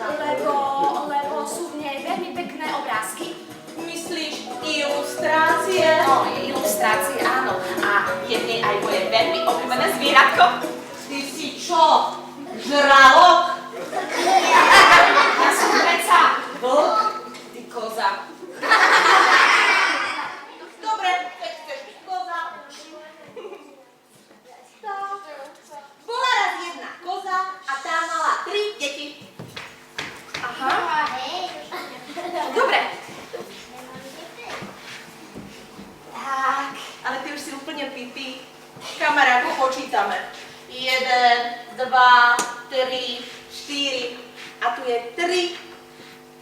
Lebo sú v nej veľmi pekné obrázky. Myslíš ilustrácie? No, ilustrácie, áno. A je v nej aj moje veľmi obľúbené zvieratko. Ty si čo? Žralok? Ja som predsa vlk. Ty koza. Dobre, keď chceš byť koza. Bola raz jedna koza a tá mala 3 deti. Aha. Dobre. Tak, ale ty už si úplne pipi. Kamarátku, počítame. 1, 2, 3, 4 a tu je 3.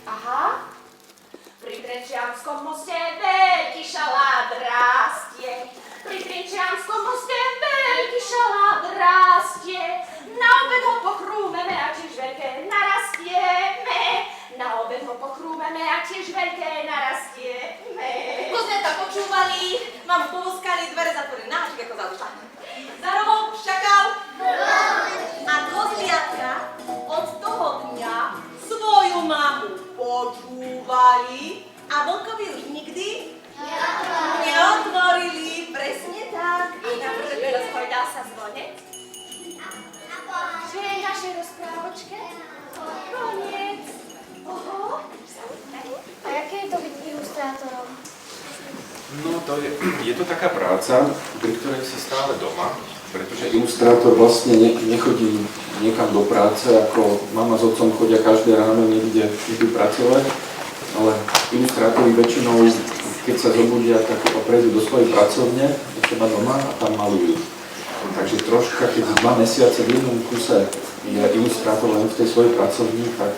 Aha. Pri Trenčianskom moste veľký šalát rastie. Pri Trenčianskom moste veľký šalát rastie. Na obed ho pokrúmeme a tiež veľké narastieme. Na obed ho pokrúmeme a tiež veľké narastieme. Ako sme to počúvali, mám povoskali, dvere zatvorené. Náš ako zauča. Zarobo, šakal. A kozliatka od toho dňa svoju mamu počúvali a vlkovi už nikdy neotvorili. Presne tak. I na prvé rozpovedal sa zvonec. Čo je v našej rozprávočke? Koniec. Oho. A jaké je to byť ilustrátorom? No je to taká práca, pri ktorej si stále doma, pretože ilustrátor vlastne nechodí niekam do práce, ako mama s otcom chodia každé ráno niekde pracovať, ale ilustrátori väčšinou, keď sa zobudia, tak prejdú do svojej pracovne, do seba doma a tam malujú. Takže troška, keď 2 mesiace v jednom kuse je ilustrátor len v tej svojej pracovni, tak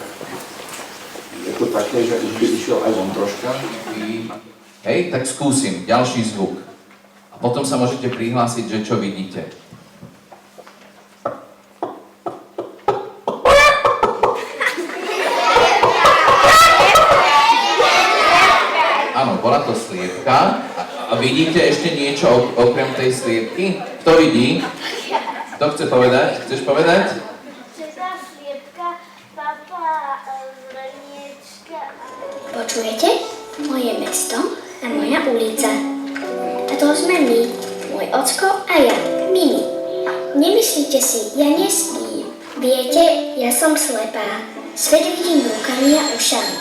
je to také, že už by išiel aj von troška. Hej, tak skúsim, ďalší zvuk. A potom sa môžete prihlásiť, že čo vidíte. Áno, bola to sliepka. A vidíte ešte niečo okrem tej sliepky? Kto vidí? Kto chce povedať? Chceš povedať? Že tá sliepka, papa, zrniečka a... Počujete? Moje mesto a moja ulica. A to sme my, môj ocko a ja, Mini. Nemyslíte si, ja nespím. Viete, ja som slepá. Svet vidím rukami a ušami.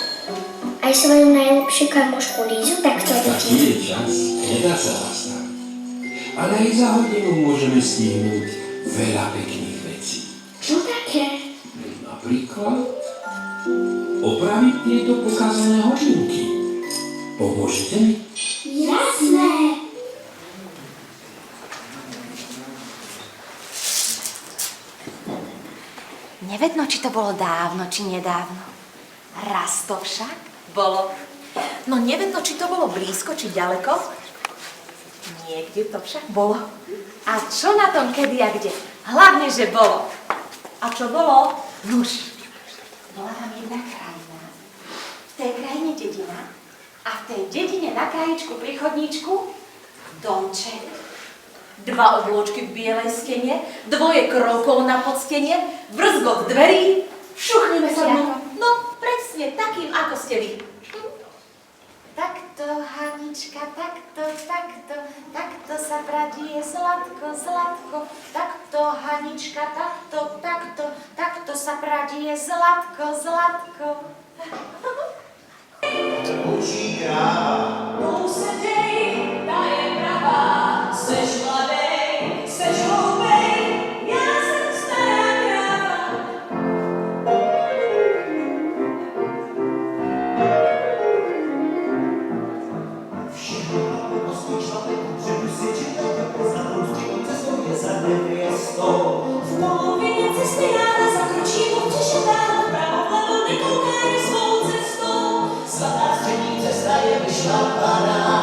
Aj svoju najlepšiu kamošku Lízu takto vidím. Taký je čas, nedá sa zastaviť. Ale aj za hodinu môžeme stihnúť veľa pekných vecí. Čo také? Napríklad opraviť tieto pokazané hodinky. Pomôžete mi? Jasné! Nevedno, či to bolo dávno, či nedávno. Raz to však bolo. No nevedno, či to bolo blízko, či ďaleko. Niekde to však bolo. A čo na tom kedy a kde? Hlavne, že bolo. A čo bolo? Nuž. Bola tam jedna krajina. V tej krajine dedina. A v tej dedine na krajičku pri chodníčku domček. 2 oblôčky v bielej stene, 2 krokov na podstene, vrzgok dverí, šuchneme sa dnu. No, presne takým, ako ste vy. Takto, Hanička, takto, takto sa pradie zlatko, zlatko. Takto, Hanička, takto sa pradie zlatko, zlatko. Učí kráva. Tu se dej, tá je pravá. Seš mladej, seš hlúpej, ja som stará kráva. Všechno máme mozký člověk, předu si čitelka poznat růzky, cestou je za nevěstou. V polovině cesty ráda zakročí, občeše dále vpravo, vlevo, nekouká je svou cestou. Svatá střední cesta je vyšlapaná.